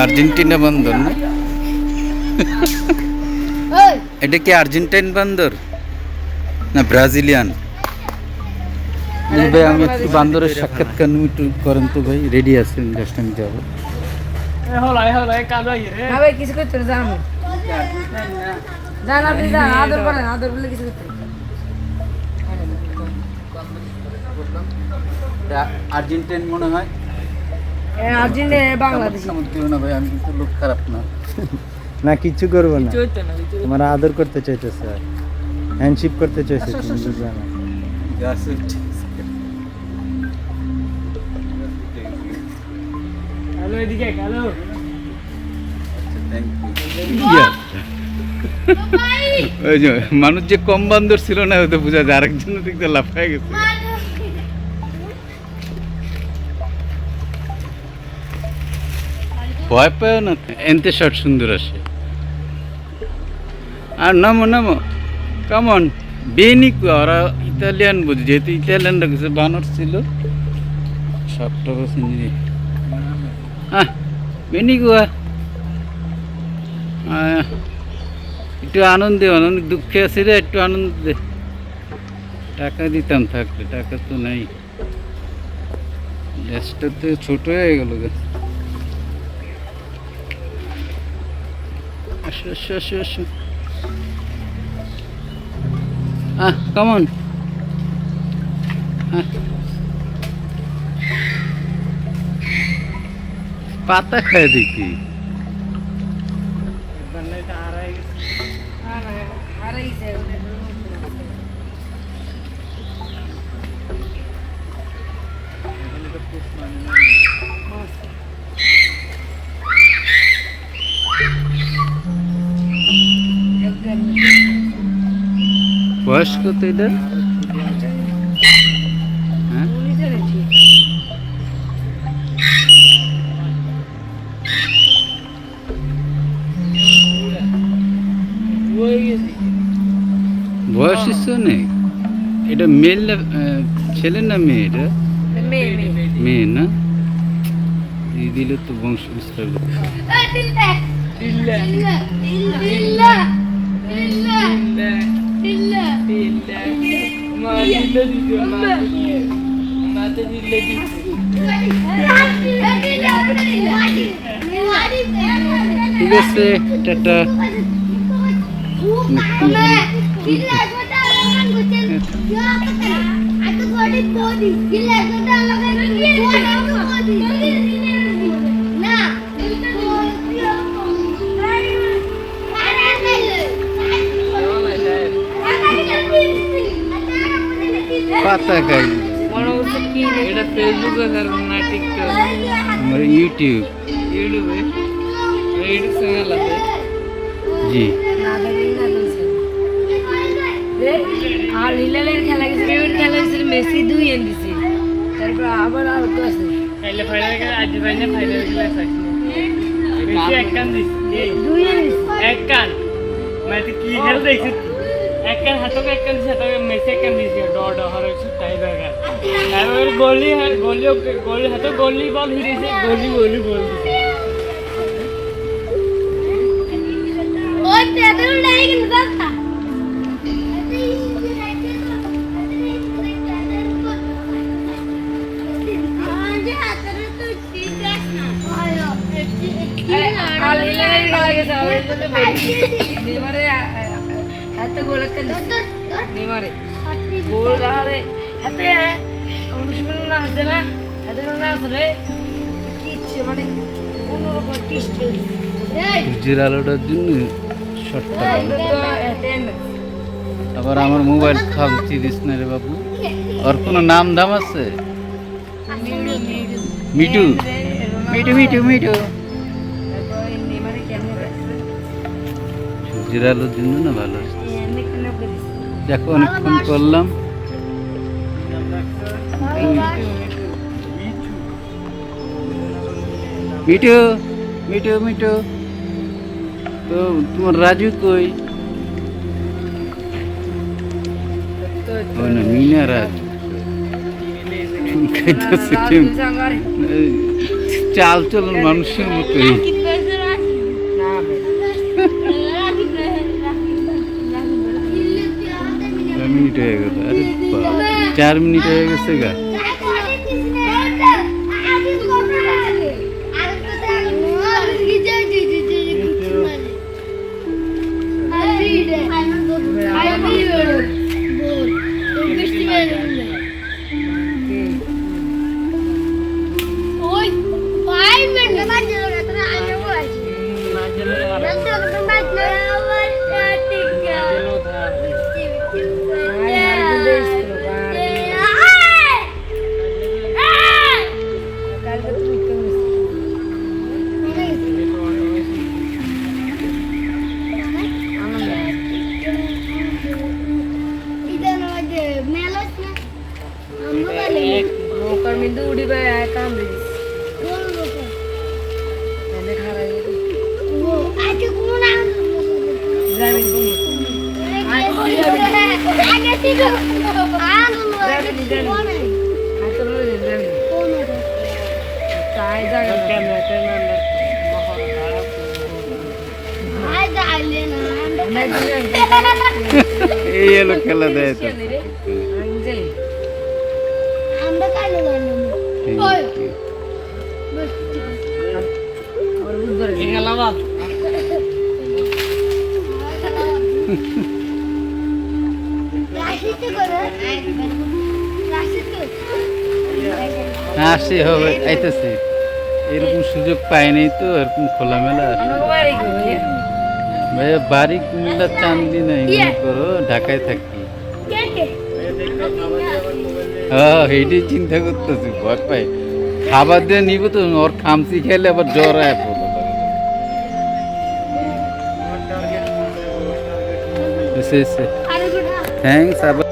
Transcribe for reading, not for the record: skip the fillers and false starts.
Argentina বন্দর না? এটা কি আর্জেন্টাইন বন্দর না ব্রাজিলিয়ান? ভাই আমি একটু বান্দরের সাক্ষাৎকার একটু করেন তো ভাই, রেডি আছেন? জাস্ট আমি যাবো। কিছু করতে জানো জান আপনি যান, আদর করেন, আদর বলে কিছু করতে আর্জেন্টাইন মনে হয়, আর্জেন্টিনা বাংলাদেশি। না ভাই, আমি কিন্তু লোক খারাপ না। না কিচ্ছু করবো না, তোমার আদর করতে চাইতেছে, আর হ্যান্ডশিপ করতে চাইছে, তুমি তো জানো। হ্যালো এদিকে হ্যালো ওই যে মানুষ যে কম বান্দর ছিল না, ওটা বোঝা যায়, আরেকজন দিক দিয়ে লাফায় গেছে। ভয় পায় না, এনতে শট সুন্দর আসে। আর নামো নামো, কেমন বেনি, ওরা ইতালিয়ান বুঝি, যেহেতু ইতালিয়ানরা কিছু বানর ছিল, সবটা বসে নিয়ে হ্যাঁ বেনি গুয়া। একটু আনন্দে, অনেক দুঃখে আছি রে, একটু আনন্দ দে। টাকা দিতাম থাকলে, টাকা তো নাই, গ্যাসটা তো ছোট হয়ে গেল। আসো আসো আসো আসো, কেমন পাতা খায় দেখি। বয়স কত এটা? হ্যাঁ বয়স ইস্যু নেই। এটা মেল না ছেলে না মেয়ে? এটা মেয়ে না? এই দিলে তো বংশ বিস্তার। ঠিক আছে, টাটা। পাতা খাই এটা ফেসবুকে না টিকটক, আমার ইউটিউব ইউটিউবে ইউটিউব চ্যানেল আছে। জি আর হিলালের খেলা গেছে, খেলা গেছে মেসি 2 এন দিছে, তারপর আবার আর তো আছে খাইলে ফাইনাল গেলে আজ ফাইনাল ফাইনাল গেলে আছে মেসি এক কান দিছে 2 এন এক কান মানে কি খেল দেখছিস, এক কান হাতকে এক কান দিছে, হাতকে মেসি এক কান দিছে ডড হরছে টাই লাগা, আর গোলি হাতে গোলি বল হিরেছে, গোলি বল দিছে। ওই তেদল নাই কিন্তু দাদা সূর্যের আলোটার জন্য শর্টটা আবার আমার মোবাইল খামচি দিস না রে বাবু। ওর কোনো নাম দাম আছে? মিটু মিটু মিটু মিটু। সূর্যের আলোর জন্য না ভালো, দেখো অনেকক্ষণ করলাম। মিটু মিটু মিটু, তো তোমার রাজু কই? ওই না মিনা রাজ চুল খাইতেছে। চাল চলন মানুষের মতোই। না ভাই 4 মিনিট হয়ে গেল, আরে 4 মিনিট হয়ে গেছে গা। নৌকার মধ্যে উড়ি ভাই আয় কাম দিস এই এলো খেলা দেয় তো। Thank you. আসি হবে আইতেছে, এরকম সুযোগ পাই নাই তো এরকম খোলামেলা। ভাইয়া বাড়ি কুমিল্লা চান্দি নাই, মনে করো ঢাকায় থাকি। হ্যাঁ এইটাই চিন্তা করতেছি, ভয় পাই খাবার দিয়ে নিব তো, ওর খামচি খেলে আবার জ্বর আয় পড়লো। থ্যাংকস আবার